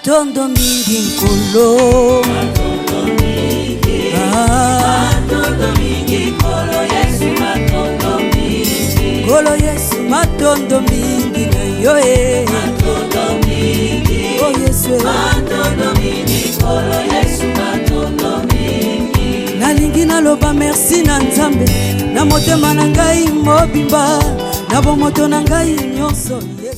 Matondo mingi nkolo, matondo mingi, kolo Yesu matondo mingi, kolo Yesu matondo mingi na yo matondo mingi, oh Yesu matondo mingi, kolo Yesu matondo mingi. Nalingi naloba merci na Nzambe, na motema na ngai mobimba, na bomoto na ngai nyonso Yesu.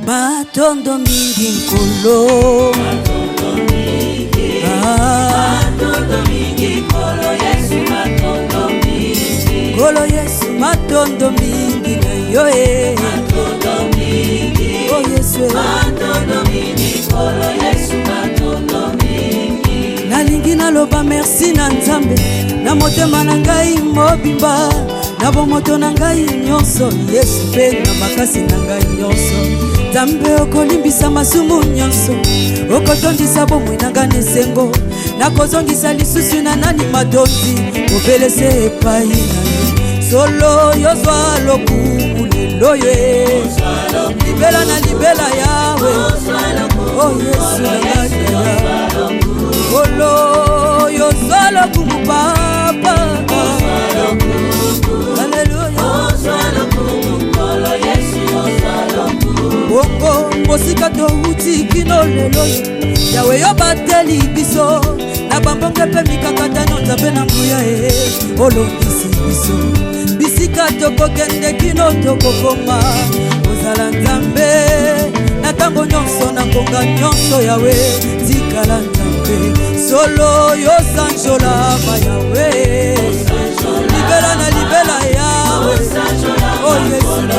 Matondo mingi nkolo, matondo mingi, kolo Yesu matondo mingi, kolo Yesu matondo mingi na yo matondo mingi, oh Yesu matondo mingi, kolo Yesu matondo mingi. Nalingi naloba merci na Nzambe, na motema na ngai mobimba, na bomoto na ngai nyonso Yesu pe na makasi na ngai nyonso. Nzambe okolimbisa masumu nyonso, okotondisa bomoi na ngai nesengo, nakozongisa lisusu na nani madondi, obelese epai na yo. Solo yozwa lokumu lelo ye, libela na libela yawe, oh Yesu na ngai Solo yozwa lokumu papa, haleluya. Bongo mosika touti kino lelo yawe yo bateli biso, na bambonge pe mikakatano Nzambe na nguya olongisi biso, bisika tokokende kino tokokoma ozala Nzambe na ntango nyonso na ngonga nyonso yawe tikala Nzambe solo yosanjola mayawe libela na libela yawe oh Yesu na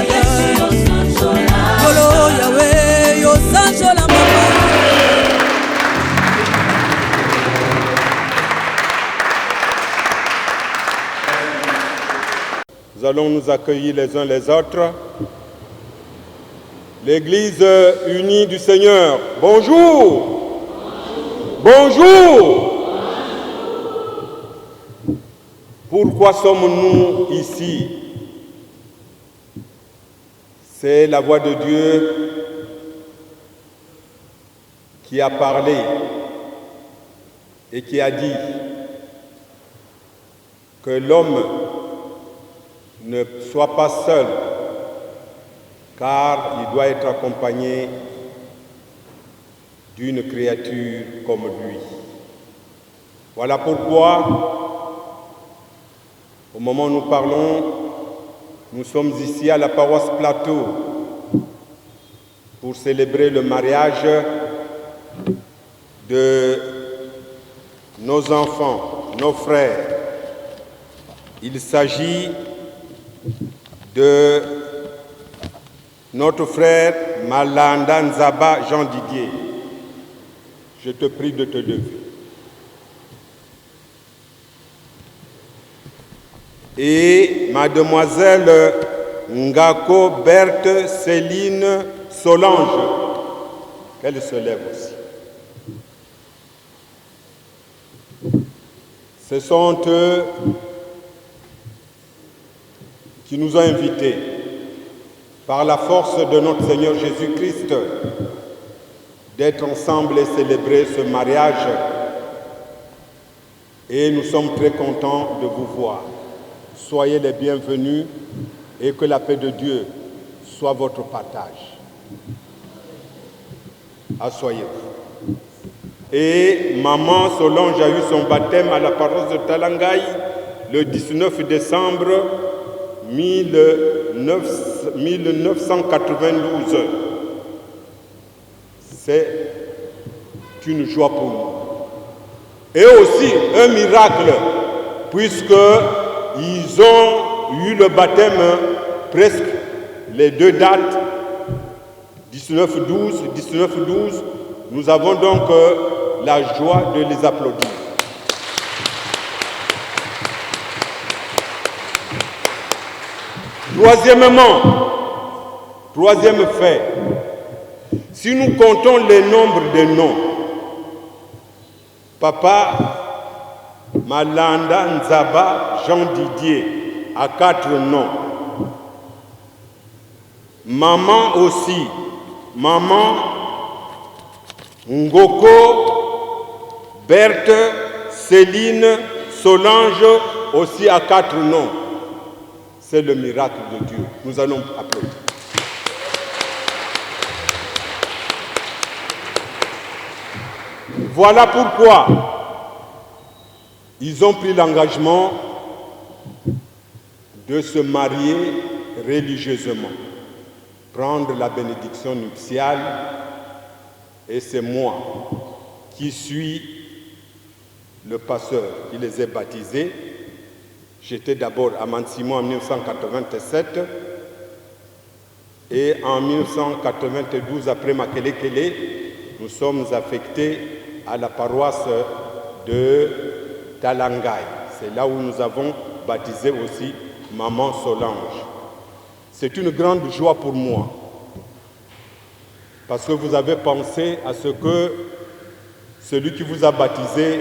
Nous allons nous accueillir les uns les autres. L'Église unie du Seigneur. Bonjour. Bonjour. Pourquoi sommes-nous ici? C'est la voix de Dieu qui a parlé et qui a dit que l'homme ne soit pas seul, car il doit être accompagné d'une créature comme lui. Voilà pourquoi, au moment où nous parlons, nous sommes ici à la paroisse Plateau pour célébrer le mariage de nos enfants, nos frères. Il s'agit de notre frère Malanda Nzaba Jean Didier. Je te prie de te lever. Et mademoiselle Ngako Berthe Céline Solange, qu'elle se lève aussi. Ce sont eux qui nous ont invités, par la force de notre Seigneur Jésus-Christ, d'être ensemble et célébrer ce mariage. Et nous sommes très contents de vous voir. Soyez les bienvenus et que la paix de Dieu soit votre partage. Asseyez-vous. Et maman Solange a eu son baptême à la paroisse de Talangaï le 19 décembre 1992. C'est une joie pour nous. Et aussi un miracle puisqu'ils ont eu le baptême presque les deux dates, 19-12, 19-12, nous avons donc la joie de les applaudir. Troisième fait, si nous comptons le nombre de noms, Papa Malanda Nzaba Jean Didier a 4 noms. Maman aussi, Maman Ngoko, Berthe, Céline, Solange aussi a 4 noms. C'est le miracle de Dieu. Nous allons applaudir. Voilà pourquoi ils ont pris l'engagement de se marier religieusement, prendre la bénédiction nuptiale, et c'est moi qui suis le pasteur qui les a baptisés. J'étais d'abord à Mansimon en 1987 et en 1992, après Makelekele, nous sommes affectés à la paroisse de Talangai. C'est là où nous avons baptisé aussi Maman Solange. C'est une grande joie pour moi, parce que vous avez pensé à ce que celui qui vous a baptisé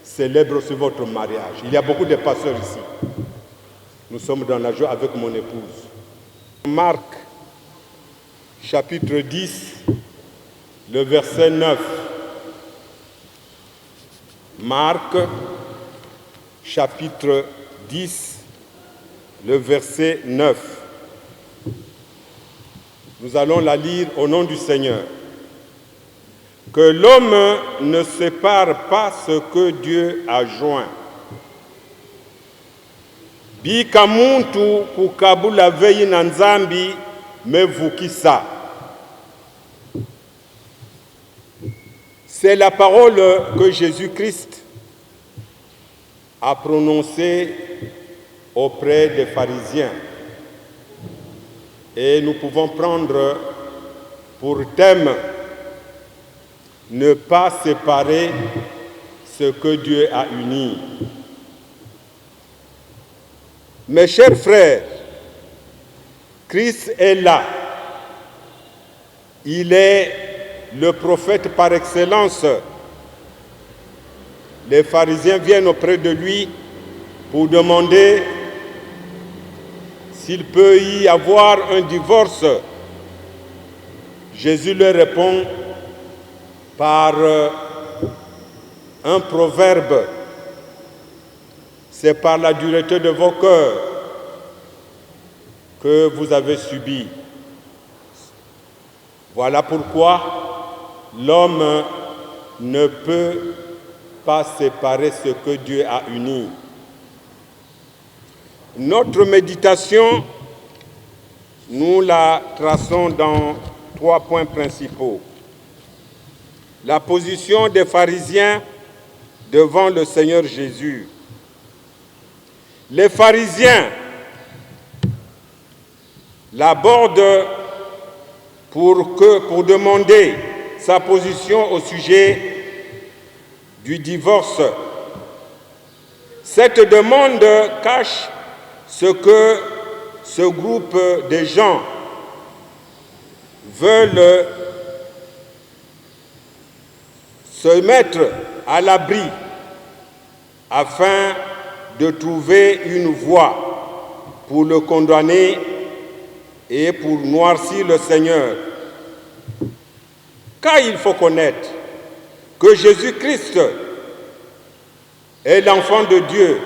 célèbre aussi votre mariage. Il y a beaucoup de pasteurs ici. Nous sommes dans la joie avec mon épouse. Marc, chapitre 10, le verset 9. Marc, chapitre 10, le verset 9. Nous allons la lire au nom du Seigneur. Que l'homme ne sépare pas ce que Dieu a joint. Bika muntu kukabula veyi na nzambi mevukisa. C'est la parole que Jésus-Christ a prononcée auprès des pharisiens. Et nous pouvons prendre pour thème ne pas séparer ce que Dieu a uni. Mes chers frères, Christ est là. Il est le prophète par excellence. Les pharisiens viennent auprès de lui pour demander s'il peut y avoir un divorce. Jésus leur répond par un proverbe. C'est par la dureté de vos cœurs que vous avez subi. Voilà pourquoi l'homme ne peut pas séparer ce que Dieu a uni. Notre méditation, nous la traçons dans 3 points principaux. La position des pharisiens devant le Seigneur Jésus. Les pharisiens l'abordent pour demander sa position au sujet du divorce. Cette demande cache ce que ce groupe de gens veulent se mettre à l'abri afin de trouver une voie pour le condamner et pour noircir le Seigneur. Car il faut connaître que Jésus-Christ est l'enfant de Dieu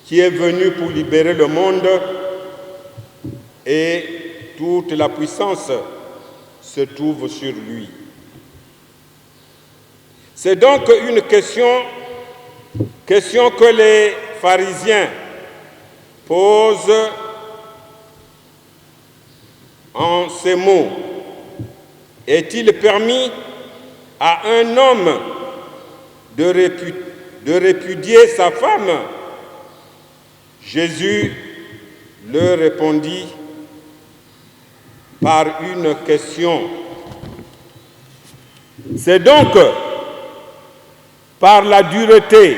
qui est venu pour libérer le monde et toute la puissance se trouve sur lui. C'est donc une question que les pharisiens posent en ces mots. Est-il permis à un homme de répudier sa femme? Jésus leur répondit par une question. C'est donc par la dureté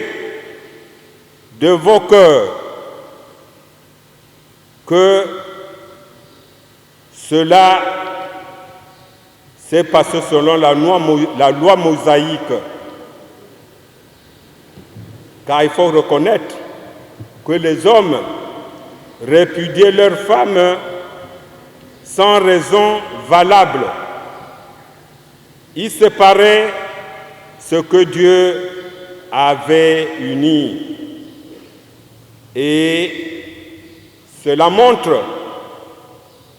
de vos cœurs que cela s'est passé selon la loi mosaïque. Car il faut reconnaître que les hommes répudiaient leurs femmes sans raison valable. Ils séparaient ce que Dieu avait uni. Et cela montre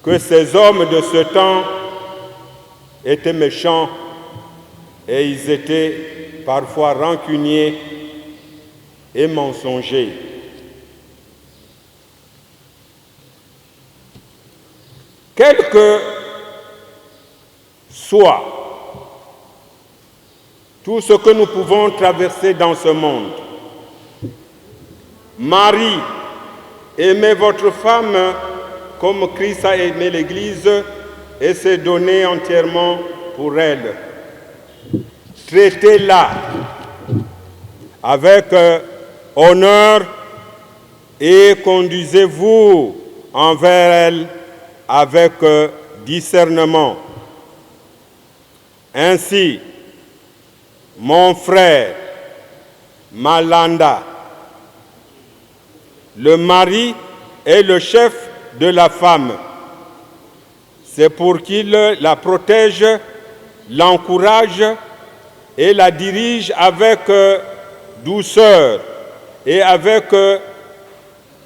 que ces hommes de ce temps étaient méchants et ils étaient parfois rancuniers et mensongers. Quel que soit tout ce que nous pouvons traverser dans ce monde, Marie, aimez votre femme comme Christ a aimé l'Église et s'est donné entièrement pour elle. Traitez-la avec honneur et conduisez-vous envers elle avec discernement. Ainsi, mon frère Malanda, le mari est le chef de la femme. C'est pour qu'il la protège, l'encourage et la dirige avec douceur et avec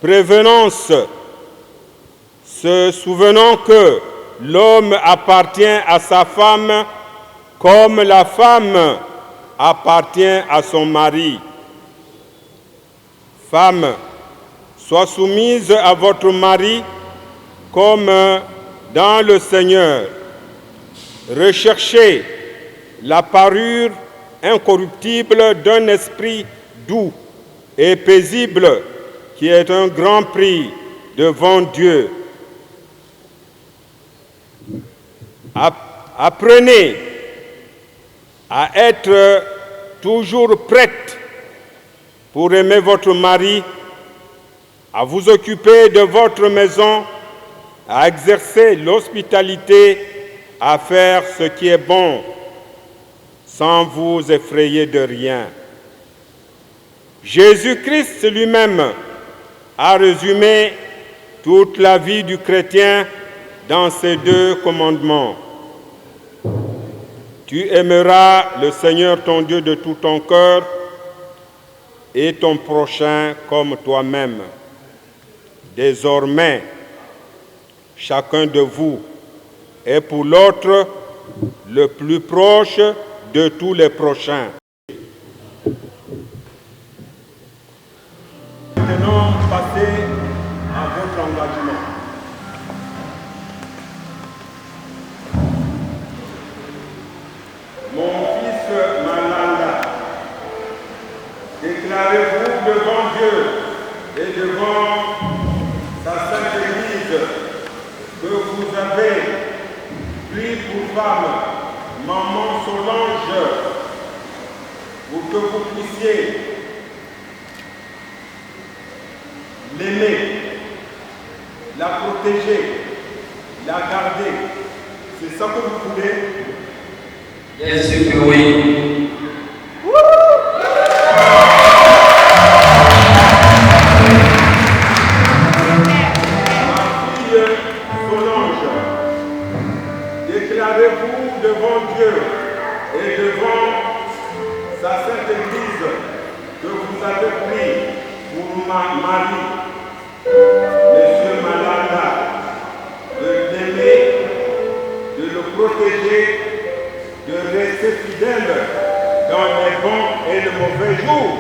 prévenance, se souvenant que l'homme appartient à sa femme comme la femme appartient à son mari. Femme, sois soumise à votre mari comme dans le Seigneur. Recherchez la parure incorruptible d'un esprit doux et paisible qui est un grand prix devant Dieu. Apprenez à être toujours prête pour aimer votre mari, à vous occuper de votre maison, à exercer l'hospitalité, à faire ce qui est bon, sans vous effrayer de rien. Jésus-Christ lui-même a résumé toute la vie du chrétien dans ces 2 commandements. Tu aimeras le Seigneur ton Dieu de tout ton cœur et ton prochain comme toi-même. Désormais, chacun de vous est pour l'autre le plus proche de tous les prochains. Maintenant, passez à votre engagement. Mon fils Malanda, déclarez-vous devant Dieu et devant sa sainte Église que vous avez pris pour femme maman Solange pour que vous puissiez l'aimer, la protéger, la garder. C'est ça que vous voulez? Bien sûr que oui. Déclarez-vous devant Dieu et devant sa sainte Église que vous avez pris pour mari, Monsieur Malanda, de l'aimer, de le protéger, de rester fidèle dans les bons et les mauvais jours.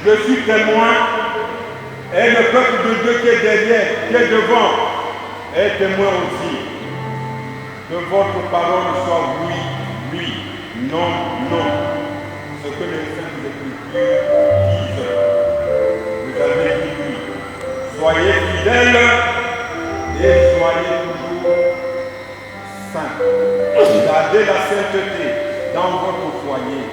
Je suis témoin et le peuple de Dieu qui est derrière, qui est devant, est témoin aussi que votre parole soit oui, oui, non, non. Ce que les Saintes Écritures disent. Vous avez dit oui. Soyez fidèles et soyez toujours saints. Gardez la sainteté dans votre foyer.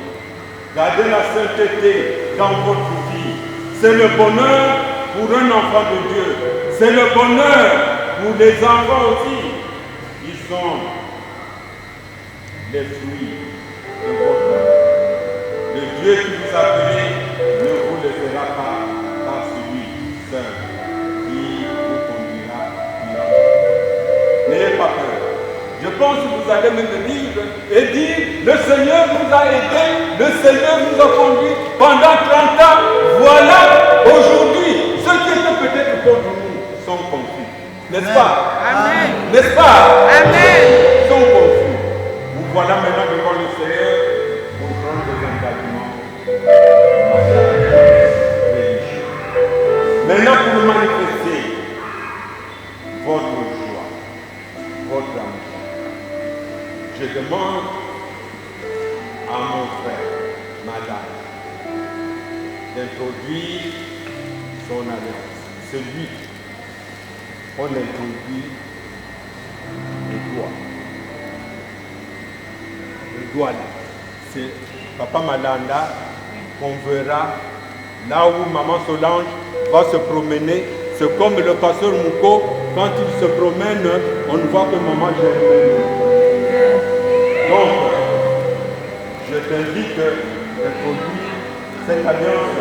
Gardez la sainteté dans votre vie. C'est le bonheur pour un enfant de Dieu. C'est le bonheur pour les enfants aussi. Ils sont les fruits de votre œuvre. Le Dieu qui vous a appelé ne vous laissera pas par celui seul qui vous conduira là. N'ayez pas peur. Je pense que vous allez me venir et dire, le Seigneur vous a aidé, le Seigneur vous a conduit pendant 30 ans. Voilà, aujourd'hui, ceux qui étaient peut-être contre nous sont confus. N'est-ce pas? Amen. N'est-ce pas? Amen. Ils sont confus. Vous voilà maintenant devant le Seigneur pour prendre des engagements religieux. Maintenant, pour manifester votre joie, votre amour, je demande à mon frère, madame, d'introduire son alliance. C'est lui qu'on introduit le doigt. Le doigt là, c'est Papa Malanda qu'on verra là où Maman Solange va se promener. C'est comme le pasteur Mouko, quand il se promène, on voit que Maman Germaine. Donc, je t'invite à introduire cette alliance.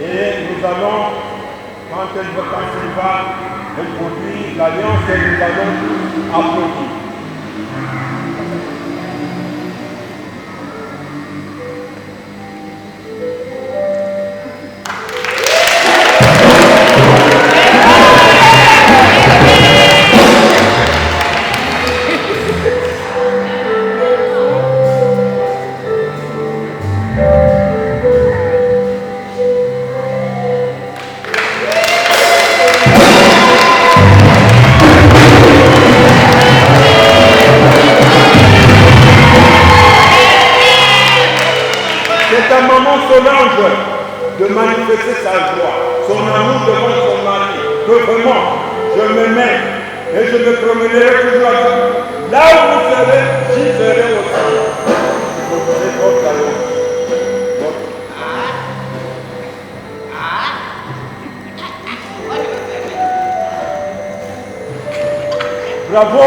Et nous allons, quand il va introduire l'alliance, nous allons applaudir. De manifester sa joie, son amour devant son mari, que vraiment je me mets et je me promènerai toujours avec vous. Là où vous serez, j'y serai aussi. C'est votre alliance. Bravo!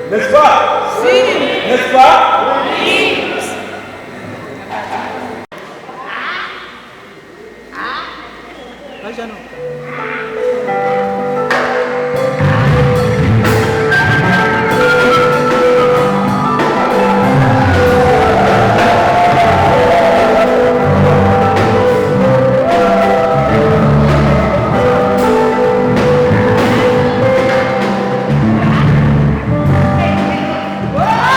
N'est-ce pas? Si. N'est-ce pas? Oui. Wow!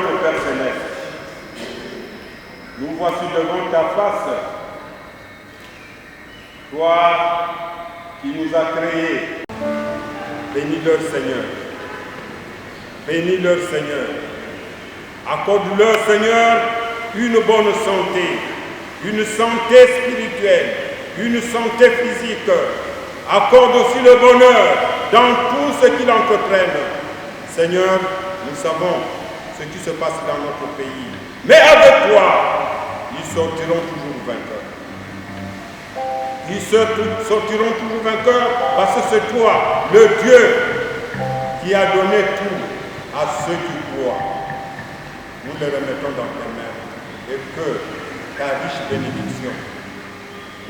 notre Père Céleste, nous voici devant ta face, toi qui nous as créés. Bénis-leur, Seigneur. Bénis-leur, Seigneur. Accorde-leur, Seigneur, une bonne santé spirituelle, une santé physique. Accorde aussi le bonheur dans tout ce qui l'entreprenne. Seigneur, nous savons ce qui se passe dans notre pays. Mais avec toi, ils sortiront toujours vainqueurs. Ils sortiront toujours vainqueurs parce que c'est toi, le Dieu, qui a donné tout à ceux qui croient. Nous les remettons dans tes mains et que ta riche bénédiction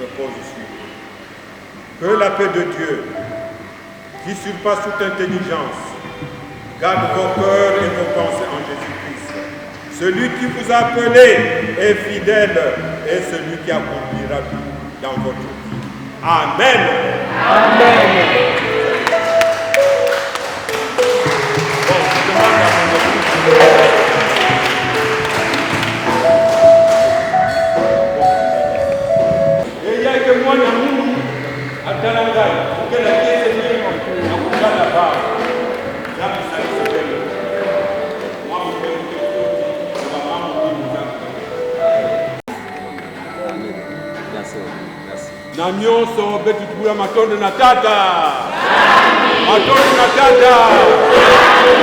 repose sur nous. Que la paix de Dieu, qui surpasse toute intelligence, garde vos cœurs et vos pensées en Jésus-Christ. Celui qui vous a appelé est fidèle et celui qui accomplira tout dans votre vie. Amen. Amen. Na nyonso betutuya matondo na tata. Matondo na tata.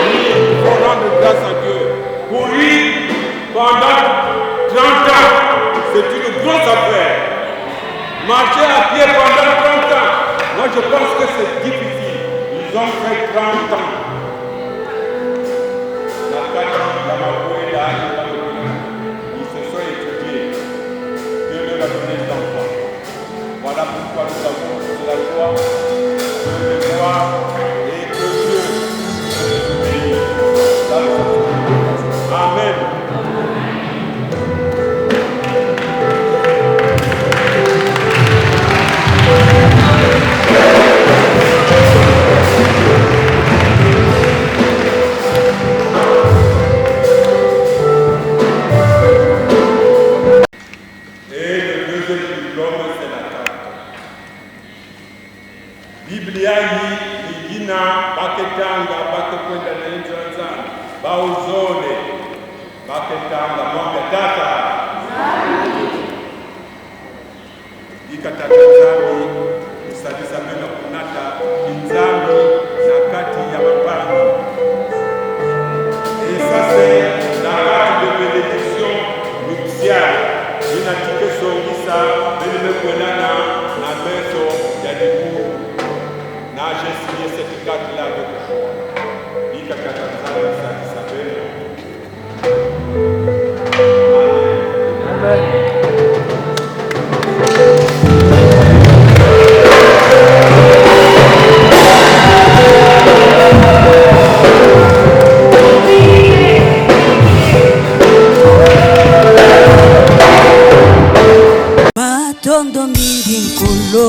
Il faut rendre grâce à Dieu. Pour lui, pendant 30 ans, c'est une grosse affaire. Marcher à pied pendant 30 ans, moi je pense que c'est difficile. Ils ont fait 30 ans. La tata, la maboué, ils se sont étudiés. Dieu leur a donné des enfants. Voilà pourquoi nous avons de la joie, de la gloire et que Dieu nous bénisse. Amen. Biblia hii ni jina baketanga bakekwenda na inzanzana bauzole baketanga mwanga tata ikatata zami usalisa mena kunata inzami na kati ya mapanga. Et ça c'est la carte de bénédiction nuptiale. Inatike songisa belime kwenana na beso ya dibu. J'ai signé cette carte-là avec vous. Il y a 4 ans, ça s'appelle. Amen. Matondo mingi nkolo.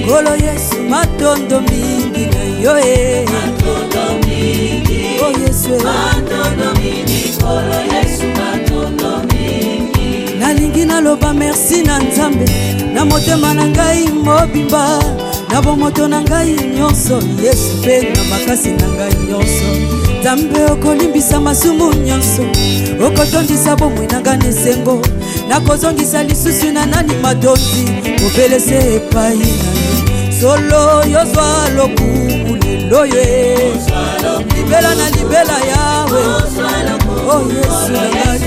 Kolo Yesu matondo mingi na yo matondo mingi oh Yesu matondo mingi kolo Yesu matondo mingi nalingi naloba merci na Nzambe na motema na ngai mobimba na bomoto na ngai nyonso Yesu pe na makasi na ngai nyonso Nzambe okolimbisa masumu nyonso okotondisa bomoi na ngai nesengo nakozongisa lisusu na nani matondi obelese epai na solo yozwa lokumu lelo ye libela na libela yawe oh Yesu na ngai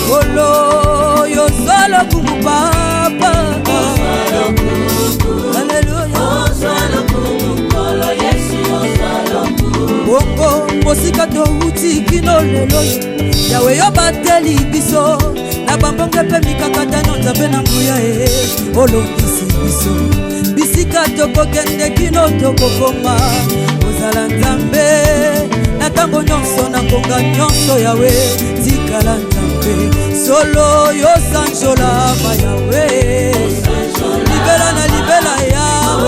solo yozwa lokumu papa Alleluia bongo mosika touti kino lelo yawe yo bateli biso na bambonge pe mikakatano Nzambe na nguya olongisi biso bisika tokokende kino tokokoma ozala Nzambe na ntango nyonso na ngonga nyonso yawe tikala Nzambe solo yosanjolama yawe libela na libela yawe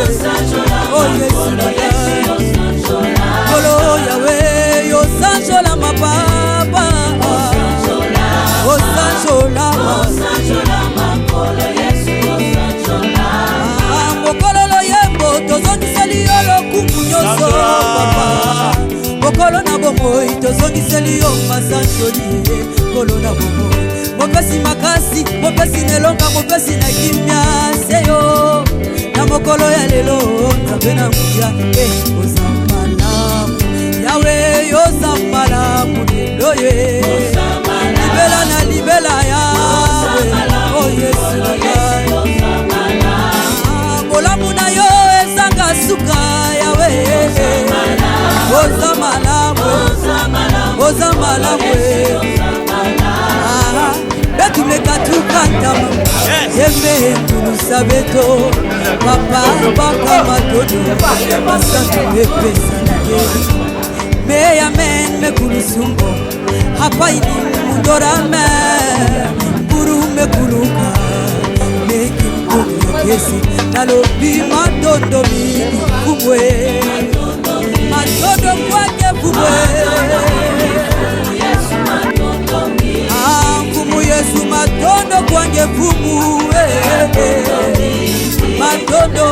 tozongiseli yo masanjoli kolo na bongo mopesi makasi mopesi nelonga mopesi na kimia seyo na mokolo ya lelo nzambe na nguya oza malamu yawe yoza malamu lelo ye libela na libela yawe o yesu na ngai bolamu na yo ezanga suka yawe oza malamu oza malamu betumeka tukantama yembe tulusabeto papa baka matodo masaka mepesa na ye me amen mekulusumbo hapa ini mundorame mburu mekuluka meki mkono kesi nalobi matondo mini kumwe matondo kwake kumwe Mfumu Yesu matondo kwange mfumu matondo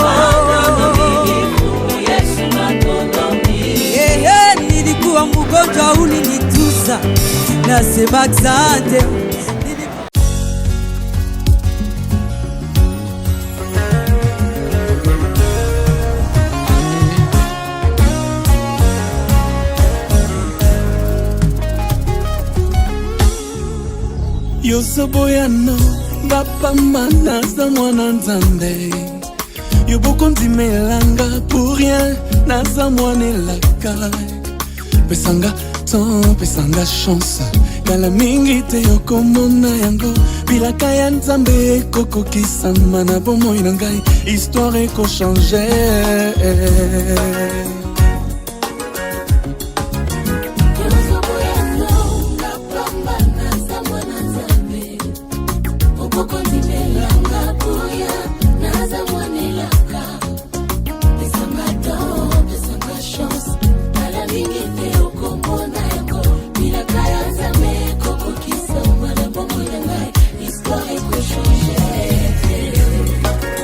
nilikuwa mgonjwa ulinituza nasema asante. Yosoboyano bapama naza mwana nzambe yoboko ndimelanga pour rien naza mwana elaka pesanga temps pesanga chance kala mingi te yokomona yango bilaka ya nzambe ekokokisama na bomoi na ngai histoire ekochange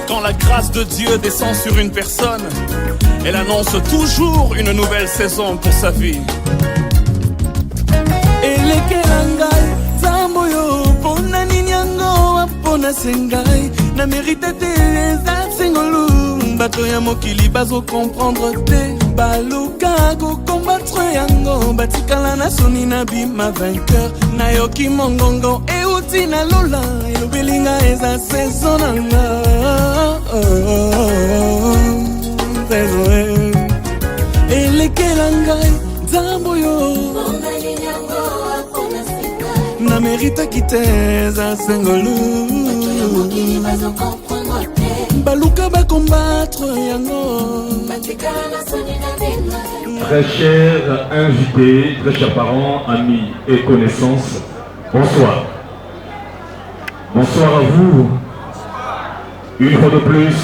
Quand la grâce de Dieu descend sur une personne, elle annonce toujours une nouvelle saison pour sa vie. Elekela ngai nzambo yo mpona nini yango wapona sengai na mérite te eza sengolu bato ya mokili bazokomprendre te baluka kokombattre yango batikala na soni na bima vainqueur nayoki mongongo euti na lola elobelinga eza saison nanga elekela ngai nzambo yo na mérite quitter za sengolu baluka ba combattre yango. Très chers invités, très chers parents, amis et connaissances, bonsoir. Bonsoir à vous. Une fois de plus,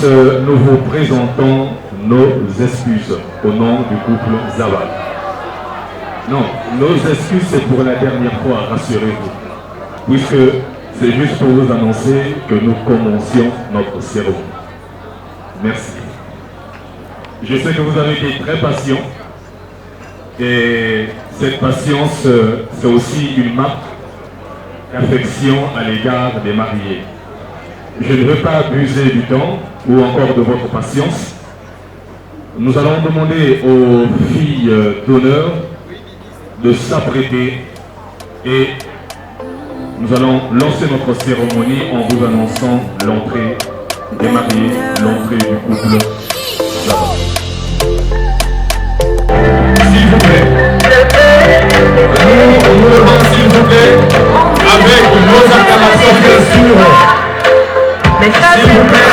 nous vous présentons nos excuses au nom du couple Zawad. Non, nos excuses c'est pour la dernière fois, rassurez-vous. Puisque c'est juste pour vous annoncer que nous commencions notre cérémonie. Merci. Je sais que vous avez été très patients. Et cette patience, c'est aussi une marque d'affection à l'égard des mariés. Je ne veux pas abuser du temps ou encore de votre patience. Nous allons demander aux filles d'honneur de s'apprêter et nous allons lancer notre cérémonie en vous annonçant l'entrée des mariés, l'entrée du couple. S'il vous plaît, nous levons s'il vous plaît, avec nos acclamations bien sûr. S'il vous plaît,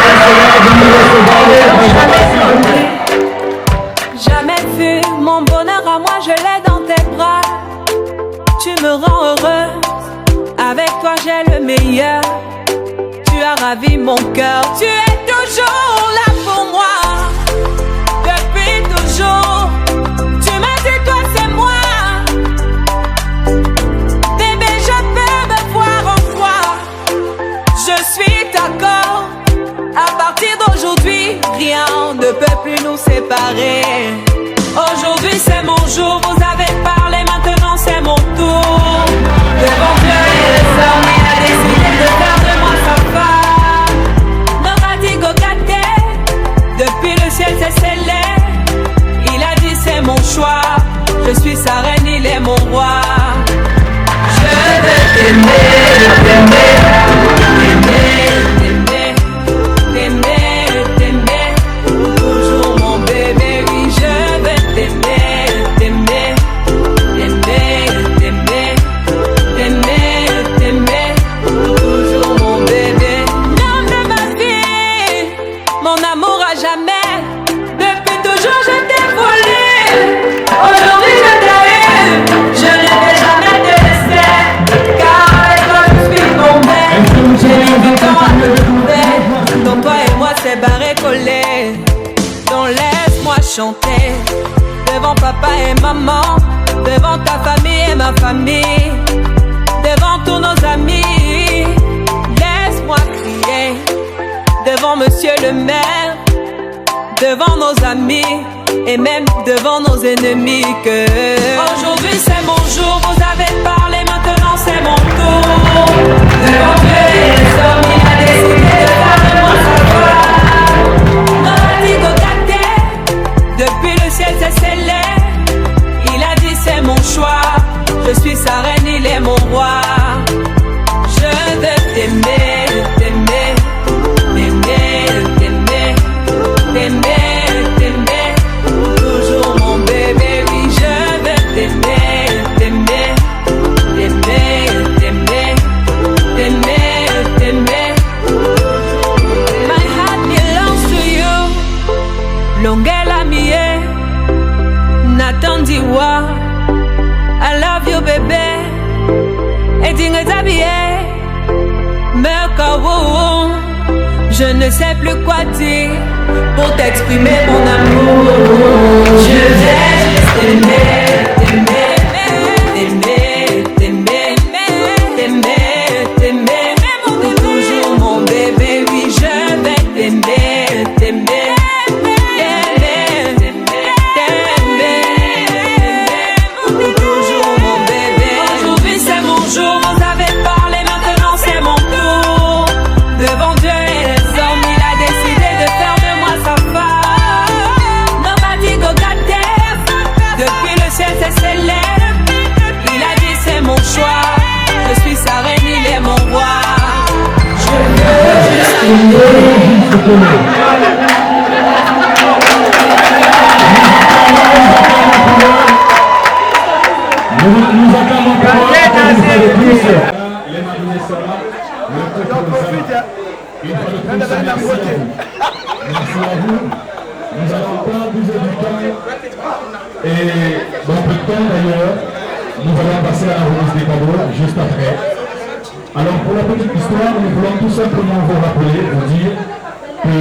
jamais vu mon bonheur à moi, je l'ai dans tes bras. Tu me rends heureuse, avec toi j'ai le meilleur. Tu as ravi mon cœur, tu es toujours là pour moi. Depuis toujours, tu m'as dit toi c'est moi. Bébé, je peux me voir en toi. Je suis d'accord, à partir d'aujourd'hui, rien ne peut plus nous séparer. Aujourd'hui c'est mon jour, vous avez parlé, maintenant c'est scellé. Il a dit c'est mon choix. Je suis sa reine, il est mon roi. Je veux t'aimer, t'aimer, t'aimer, t'aimer, t'aimer, toujours mon bébé. Oui, je veux t'aimer, t'aimer, t'aimer, t'aimer, t'aimer, t'aimer, toujours mon bébé. L'homme de ma vie, mon amour à jamais. Depuis toujours je t'ai voulu. Aujourd'hui je t'ai eu. Je ne vais jamais te laisser. Car avec toi je suis tombée. J'ai mis du temps à te trouver. Donc toi et moi c'est barré collé. Donc laisse-moi chanter devant papa et maman, devant ta famille et ma famille, devant tous nos amis. Laisse-moi crier devant monsieur le maire, devant nos amis et même devant nos ennemis que aujourd'hui c'est mon jour, vous avez parlé, maintenant c'est mon tour. Devant Dieu et les hommes, il a décidé de faire de moi sa voix. Depuis le ciel c'est scellé. Il a dit c'est mon choix. Je suis sa reine, il est mon roi. Je veux t'aimer, t'aimer, t'aimer, t'aimer, t'aimer, t'aimer, toujours mon bébé. Oui, je veux t'aimer, t'aimer, t'aimer, t'aimer, t'aimer, t'aimer. My heart belongs to you. Longela mie, Nathan Diwa, I love you bébé. Et Dingetabie, Merkawo, je ne sais plus quoi dire pour t'exprimer mon amour. Je vais juste t'aimer, t'aimer, t'aimer, t'aimer, t'aimer, t'aimer, toujours mon bébé. Oui, je vais t'aimer, t'aimer. Nous acclamons pour les marinés sera le peuple nous a. Une fois de plus, merci à vous. Merci à vous. Nous allons pas abuser du temps. Et dans peu de temps d'ailleurs, nous allons passer à la remise des cadeaux juste après. Alors pour la petite histoire, nous voulons tout simplement vous rappeler, vous dire que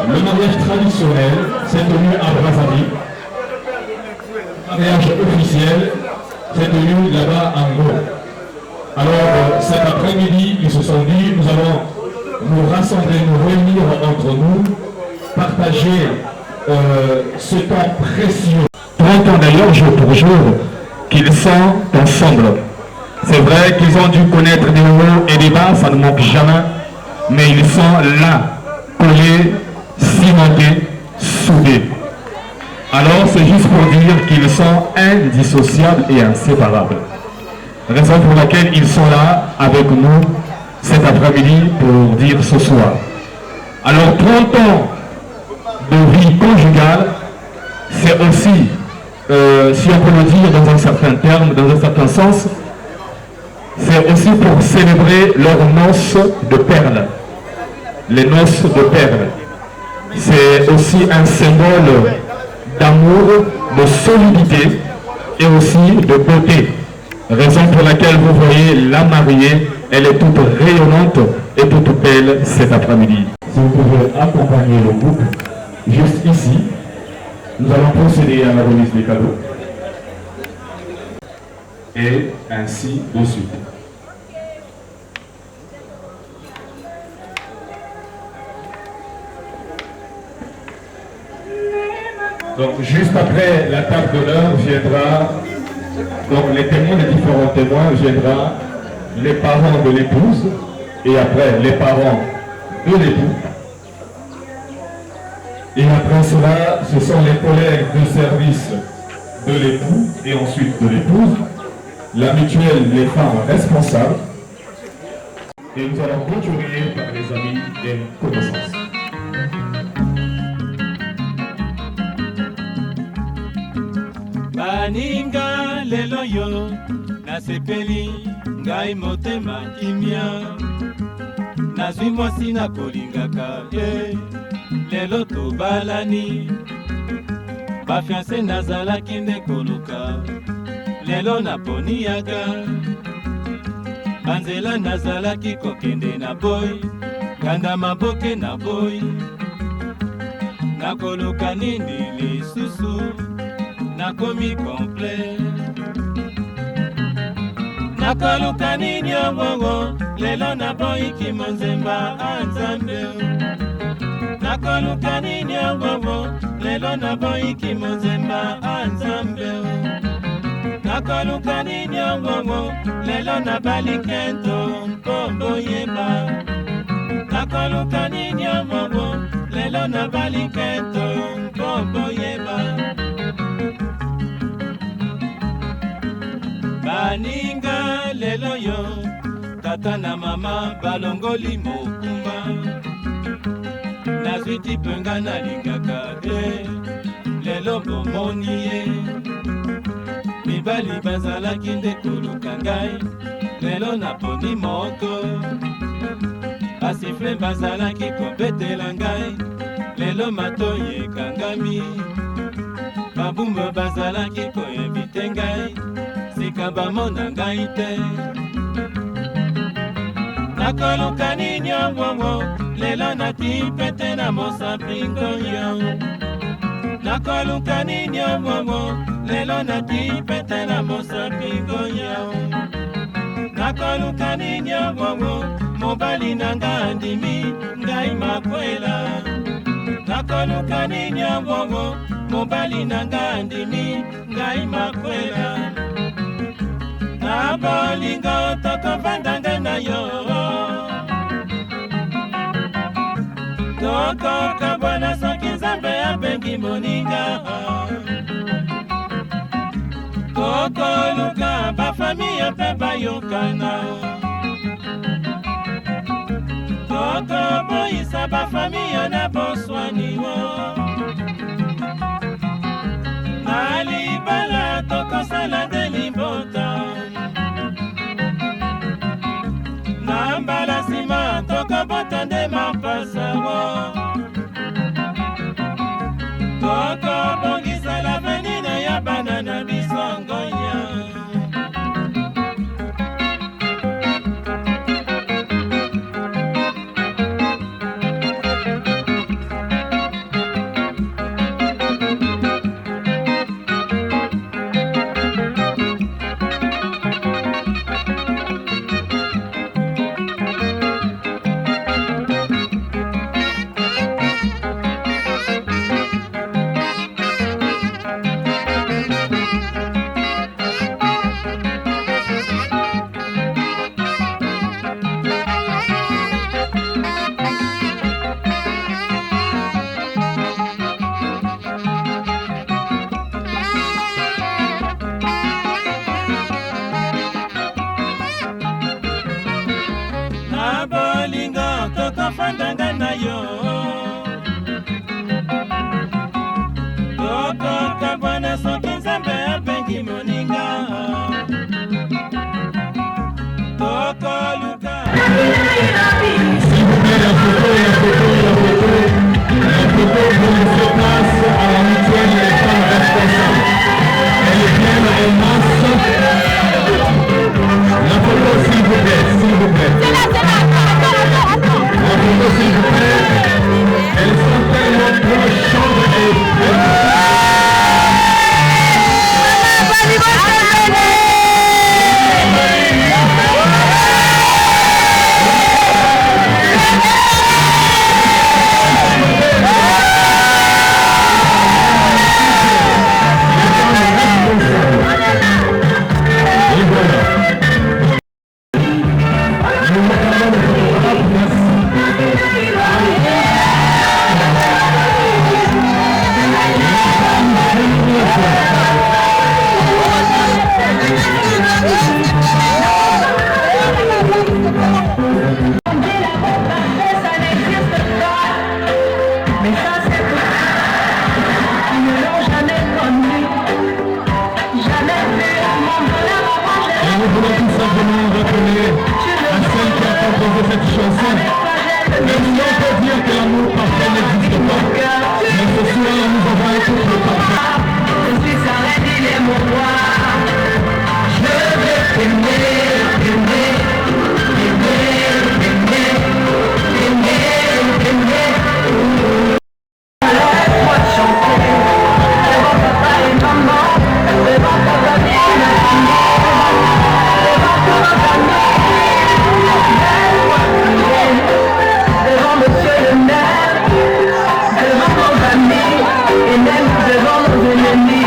le mariage traditionnel s'est tenu à Brazzaville. Le mariage officiel s'est tenu là-bas à Ngo. Alors cet après-midi, ils se sont dit, nous allons nous rassembler, nous réunir entre nous, partager ce temps précieux. 30 ans d'ailleurs, jour pour jour, qu'ils sont ensemble. C'est vrai qu'ils ont dû connaître des hauts et des bas, ça ne manque jamais, mais ils sont là, collés, cimentés, soudés. Alors c'est juste pour dire qu'ils sont indissociables et inséparables. Raison pour laquelle ils sont là avec nous cet après-midi pour dire ce soir. Alors 30 ans de vie conjugale, c'est aussi, si on peut le dire dans un certain terme, dans un certain sens, c'est aussi pour célébrer leurs noces de perles. Les noces de perles. C'est aussi un symbole d'amour, de solidité et aussi de beauté. Raison pour laquelle vous voyez la mariée, elle est toute rayonnante et toute belle cet après-midi. Si vous pouvez accompagner le groupe, juste ici, nous allons procéder à la remise des cadeaux. Et ainsi de suite. Donc juste après la table d'honneur viendra, donc les témoins, les différents témoins viendra, les parents de l'épouse et après les parents de l'époux. Et après Après cela, ce sont les collègues de service de l'époux et ensuite de l'épouse, la mutuelle des femmes responsables. Et nous allons continuer par les amis et connaissances. Baninga lelo yo nasepeli ngai motema kimia nazwi mwasi nakolingaka lelo tobalani bafianse nazalaki nde koluka lelo naponiaka banzela nazalaki kokende na boy kanda maboke na boy nakoluka nini lisusu nakomi complet nakoluka nini ongongo lelo naboyiki monzemba anzambe nakoluka nini ongongo lelo naboyiki monzemba anzambe nakoluka nini ongongo lelo nabalikento mpombo yeba nakoluka nini ongongo lelo nabalikento mpombo yeba baninga lelo yo tata na mama balongoli mokumba nazwi tipenga nalingaka lelo bomoni ye mibali bazalaki nde koluka ngai lelo naponi moko basifle bazalaki kobetela ngai lelo matoyi ekangami babumba bazalaki koyebite ngai sika bamona ngai te nakoluka nini ongongo lelo nati pete na mosapingo yo nakoluka nini ongongo lelo nati pete na mosapingo yo nakoluka nini ongongo mobali na nga ndimi ngai makwela nakoluka nini ongongo mobali na nga ndimi ngai makwela na bolingo tokovandanga na yo tokoka bwana soki nzambe abengi moninga tokoluka bafamiye mpe bayokana tokoboyisa bafamiye na boswaniwo na libala tokosala nde limbota na mbala nsima tokobota nde mapasawo tokobongisa lavenine ya bana na biso ngonya tokofandanga na yo tokoka bwana soki nzambe abengi moninga tokoluka Elles sont tellement touchantes et voulons tout simplement rappeler à celle qui a composé cette chanson. Mais nous on peut dire que l'amour parfait n'existe pas. Mais ce soir, nous avons un couple parfait. Je suis arrêté, il est mon roi. Je vais t'aimer, aimer, aimer, aimer, aimer, aimer. Laisse-moi chanter devant papa et maman, devant ta famille, devant tous nos amis. Laisse-moi crier devant monsieur le maire, devant nos amis et même devant nos ennemis.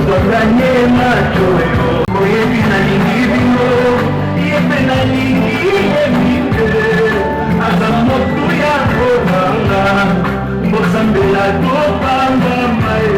totanye macho koyebi nalingi bino ye mpe nalingi yebite aza motu ya kobanga mbosambela topamba mai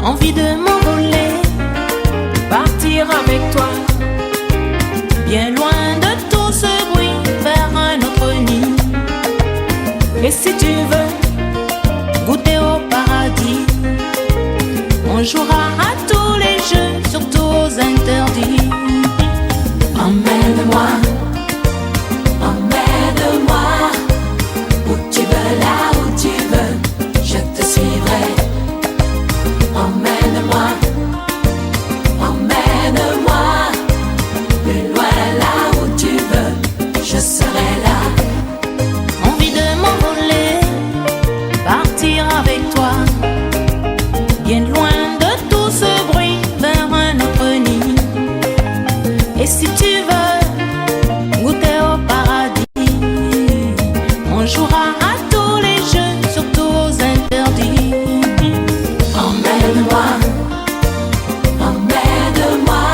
Envie de m'envoler, partir avec toi, bien loin de tout ce bruit, vers un autre nid. Et si tu veux goûter au paradis, on jouera à tous les jeux, surtout aux interdits. Emmène-moi, emmène-moi, où tu veux, là où tu veux, je te suivrai. Emmène-moi, emmène-moi, plus loin là où tu veux, je serai là. Envie de m'envoler, partir avec toi, bien loin de tout ce bruit, vers un autre nid. Et si tu veux goûter au paradis, on jouera à tous les jeux, surtout aux interdits. Emmène-moi, emmène-moi,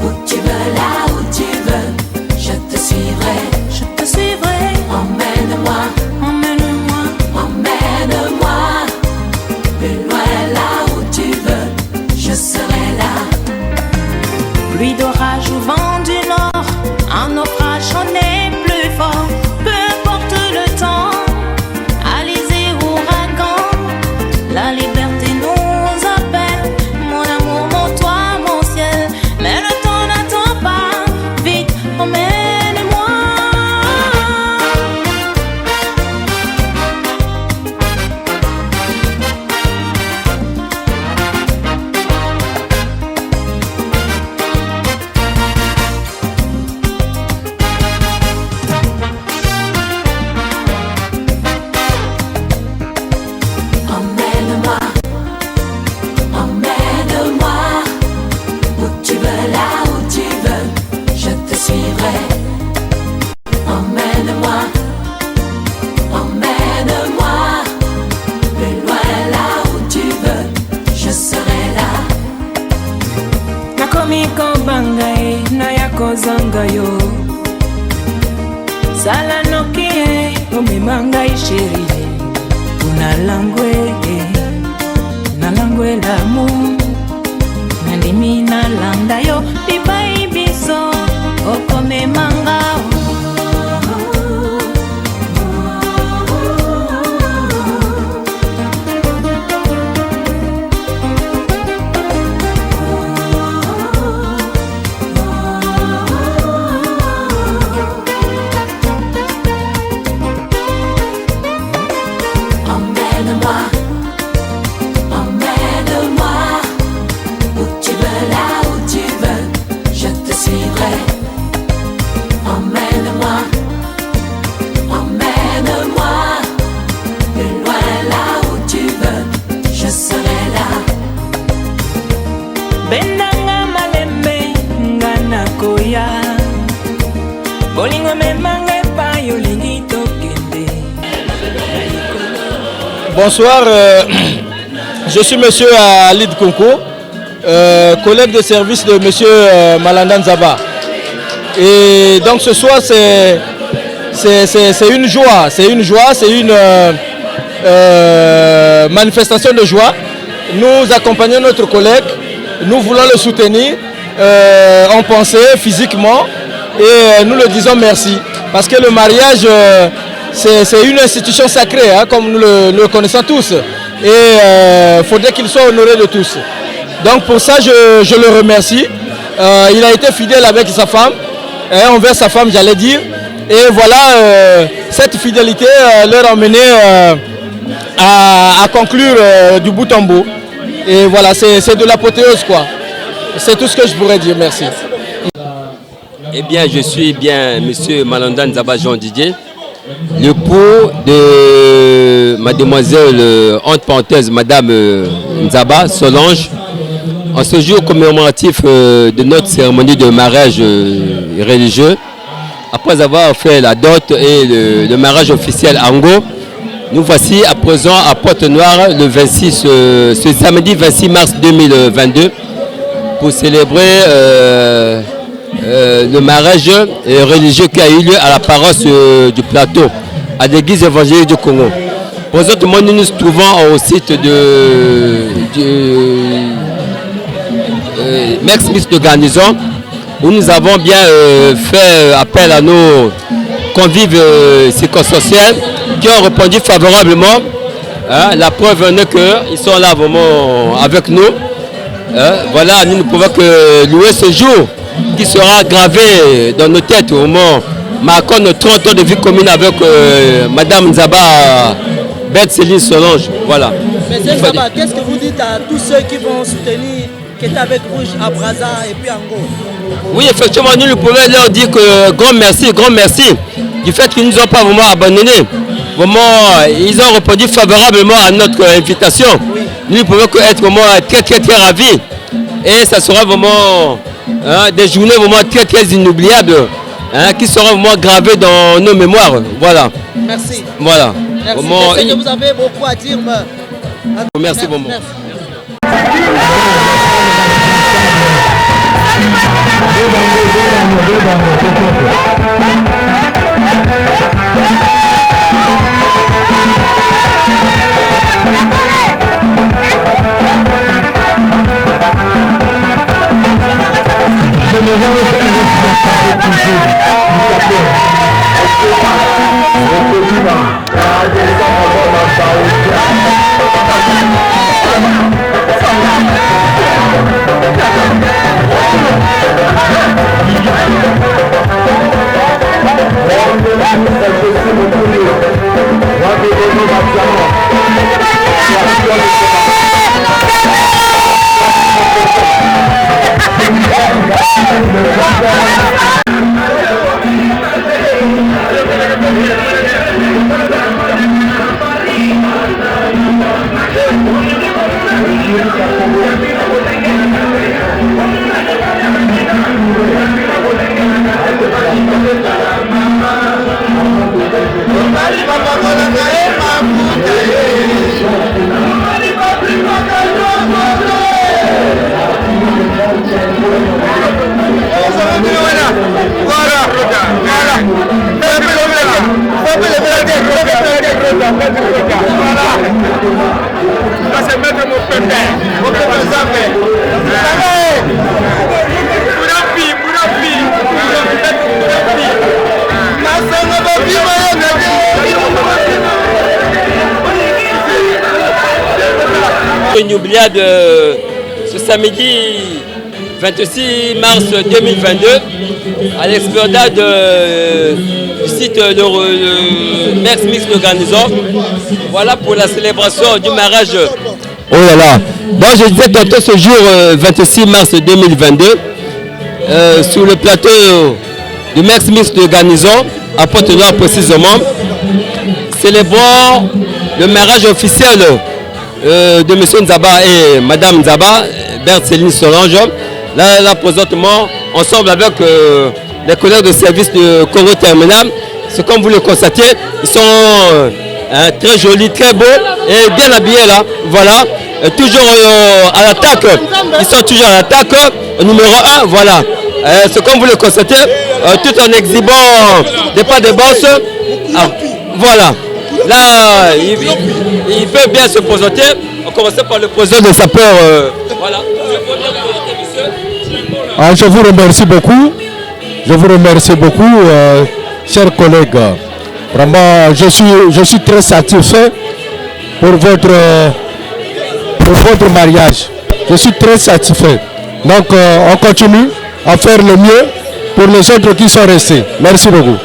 où tu veux, là où tu veux, je te suivrai, je te suivrai. Emmène-moi, emmène-moi, emmène-moi, plus loin là où tu veux, je serai là. Pluie d'orage ou vent du nord, un naufrage on est plus fort, peu importe le temps. kozanga yo sala noki omema ngai sheri na langwe l'amour nandimi nalanda yo bipai biso okomemanga Bonsoir, je suis monsieur Alid Konko, collègue de service de monsieur Malanda Nzaba. Et donc ce soir c'est une joie, c'est une manifestation de joie. Nous accompagnons notre collègue, nous voulons le soutenir en pensée, physiquement, et nous le disons merci. Parce que le mariage, c'est une institution sacrée, hein, comme nous le connaissons tous. Et il faudrait qu'il soit honoré de tous. Donc pour ça, je le remercie. Il a été fidèle avec sa femme, envers sa femme, j'allais dire. Et voilà, cette fidélité leur a mené à conclure du bout en bout. Et voilà, c'est de l'apothéose, quoi. C'est tout ce que je pourrais dire. Merci. Eh bien, je suis bien monsieur Malanda Nzaba Jean Didier, l'époux de mademoiselle, entre parenthèses, madame Nzaba Solange, en ce jour commémoratif de notre cérémonie de mariage religieux. Après avoir fait la dot et le mariage officiel en Ango, nous voici à présent à Pointe-Noire le 26, ce samedi 26 mars 2022 pour célébrer le mariage religieux qui a eu lieu à la paroisse du plateau, à l'église évangélique du Congo. Présentement, nous nous trouvons au site du Max-Smith de garnison, où nous avons bien fait appel à nos convives circonstanciels qui ont répondu favorablement. La preuve est qu'ils sont là vraiment avec nous. Voilà, nous ne pouvons que louer ce jour qui sera gravé dans nos têtes au moment marquant nos 30 ans de vie commune avec Madame Nzaba Céline Solange. Voilà. Mais Nzaba, qu'est-ce que vous dites à tous ceux qui vont soutenir, qui étaient avec Rouge à Brazza et puis Ango? Oui, effectivement, nous pouvons leur dire que grand merci du fait qu'ils ne nous ont pas vraiment abandonnés. Vraiment, ils ont répondu favorablement à notre invitation. Oui. Nous pouvons être vraiment très ravis. Et ça sera vraiment des journées vraiment très inoubliables, qui seront vraiment gravées dans nos mémoires. Voilà. Merci. Voilà. Merci. Je sais que vous avez beaucoup à dire. Mais... Merci beaucoup. c'est mettre mon pépère. Inoubliable ce samedi 26 mars 2022 à l'esplanade du site de Merx Mix de Garnison. Voilà pour la célébration du mariage. Oh là là. Donc je disais tantôt ce jour 26 mars 2022 sur le plateau du Merx Mix de Garnison à Pointe-Noire précisément, célébrons le mariage officiel de M. Nzaba et Mme Nzaba, Berthe Céline Solange. Là, présentement, ensemble avec les collègues de service de Congo Terminal. C'est comme vous le constatez, ils sont très jolis, très beaux et bien habillés là. Voilà, toujours à l'attaque. Ils sont toujours à l'attaque. Numéro 1, voilà. C'est comme vous le constatez, tout en exhibant des pas de bosse. Voilà. Là, il peut bien se présenter. On commence par le président de sapeur. Voilà. Je vous remercie beaucoup. Je vous remercie beaucoup, chers collègues. Vraiment, je suis très satisfait pour votre mariage. Je suis très satisfait. Donc, on continue à faire le mieux pour les autres qui sont restés. Merci beaucoup.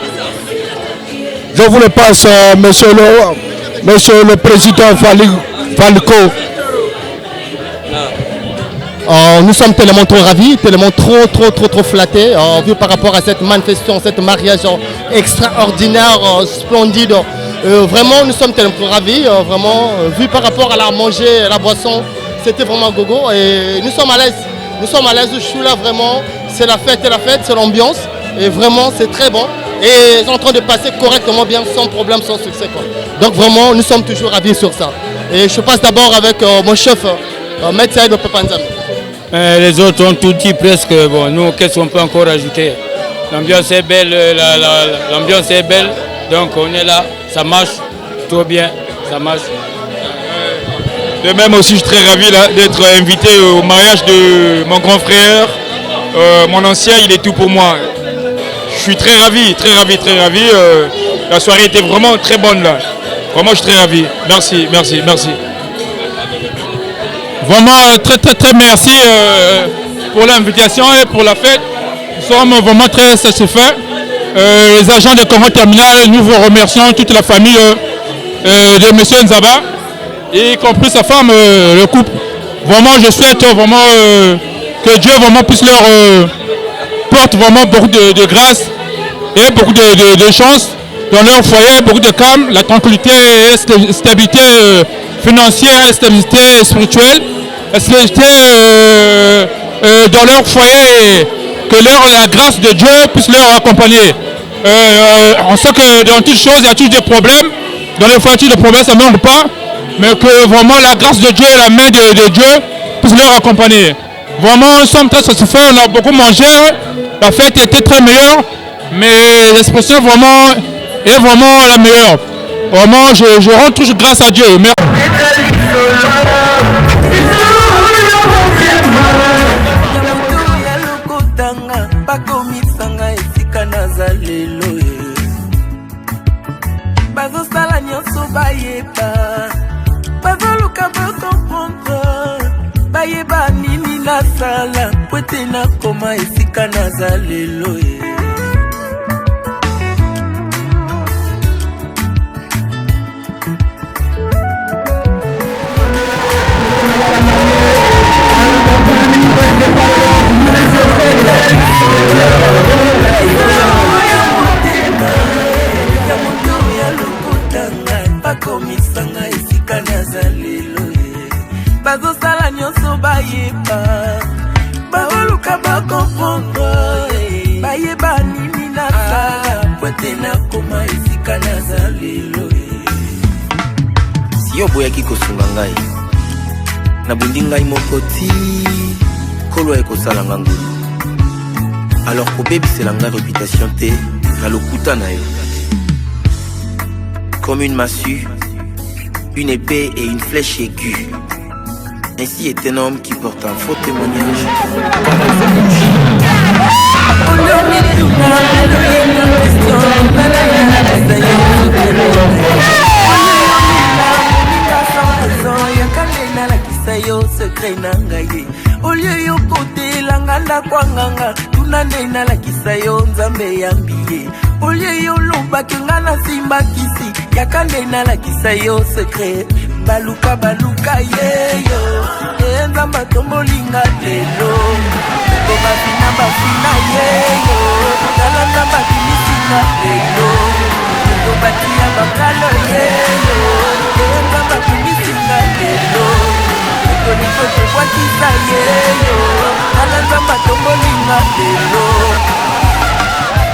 Je vous le passe, monsieur le président Falco. Nous sommes tellement trop ravis, tellement trop flattés, vu par rapport à cette manifestation, cet mariage extraordinaire, splendide. Vraiment, nous sommes tellement ravis, vraiment, vu par rapport à la manger, à la boisson, c'était vraiment gogo. Et nous sommes à l'aise. Nous sommes à l'aise, je suis là vraiment. C'est la fête, c'est l'ambiance. Et vraiment, c'est très bon. Et c'est en train de passer correctement, bien, sans problème, sans succès, quoi. Donc vraiment, nous sommes toujours ravis sur ça. Et je passe d'abord avec mon chef, Maître Saïd Pepanzam. Les autres ont tout dit presque. Bon, nous, qu'est-ce qu'on peut encore ajouter? L'ambiance est belle, l'ambiance est belle. Donc on est là, ça marche, tout bien, ça marche. De même aussi, je suis très ravi d'être invité au mariage de mon grand frère. Mon ancien, il est tout pour moi. Je suis très ravi. La soirée était vraiment très bonne là. Vraiment, je suis très ravi. Merci. Vraiment, très merci pour l'invitation et pour la fête. Nous sommes vraiment très satisfaits. Les agents de Congo Terminal, nous vous remercions, toute la famille de M. Nzaba, y compris sa femme, le couple. Vraiment, je souhaite vraiment que Dieu vraiment puisse leur porte vraiment beaucoup de grâce et beaucoup de chance dans leur foyer, beaucoup de calme, la tranquillité et stabilité financière et stabilité spirituelle, la stabilité dans leur foyer et que la grâce de Dieu puisse leur accompagner. On sait que dans toutes choses, il y a toujours des problèmes. Dans les foyers, des problèmes, ça ne manque pas. Mais que vraiment la grâce de Dieu et la main de Dieu puisse leur accompagner. Vraiment, nous sommes très satisfaits, on a beaucoup mangé. La fête était très meilleure. Mais l'expression est vraiment la meilleure. Vraiment, je rends toujours grâce à Dieu. Merci. bazosala nyonso bayeba bazoluka bakomprendre bayeba nini nasala po ete nakoma esika naza lelo bakomisanga esika naza lelo bazosala nyonso bayeba bazoluka bakomprendre bayeba nini nasala po ete nakoma esika naza lelo si yo boyaki kosunga ngai nabundi ngai moko ti kolo ekosala nga ngulu Alors pour bébé c'est la réputation té na lokuta na yo. Comme une massue, une épée et une flèche aiguë. Ainsi est un homme qui porte un faux témoignage. Olie yo kote langanda kwa nganga tunane na la kisayo nzambe yambiye. Olie yo loba kengana simba kisi yakane na la kisayo secret. Baluka baluka yeyo nzamba tombolinga lelo. Bafina bafina yeyo nalanda bakimisinga lelo. Batia bakalo yeyo nzamba bakimisinga lelo. Niko te kwatisa yeyo nalanda tombolinga lelo.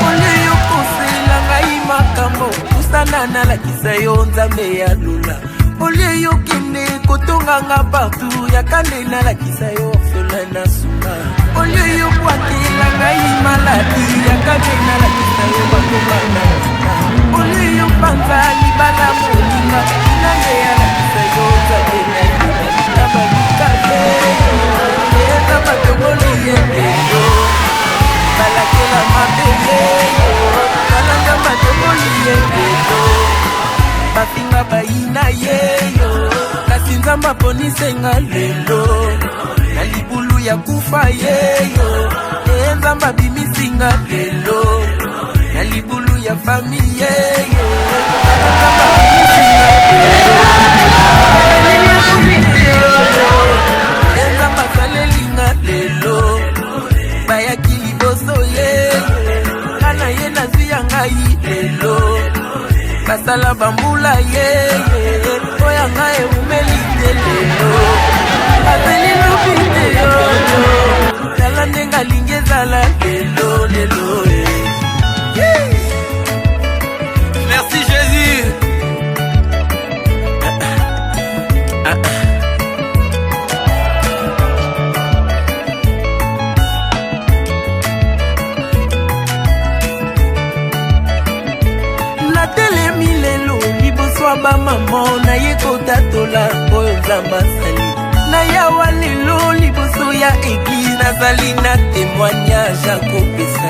Ole yo kosela ngai makambo kusana na la kisayo nzambe ya lula. Olie yo kende kotonganga partout yakande na la kisayo orphelin na suka. Olie yo kwatela ngai maladi yakande na la kisayo batongana. Olie yo panza libala molinga nane ya la kisayo nzambe ya lula. Tabaluka yeyo eza batongoli yeyo balakela mabe yeyo balanga batongoli yeyo. Bafinga baina yeyo kasi nzamba ponisenga lelo. Na libulu ya kufa yeyo nzamba bimisinga lelo. Na libulu ya fami yeyo nzamba bimisinga lelo. Nzamba salelinga lelo. Bayaki liboso yeyo kana ye nazwi ya ngai lelo. Basala bambula yeye oya ngae umelite lelo. Azeli lupite yo tala nenga lingezala lelo lelo. Merci Jésus. Ba maman na ye kotatola oyo nzamba sali na yawa lelo liboso ya église nazali na témoignage ya kopesa.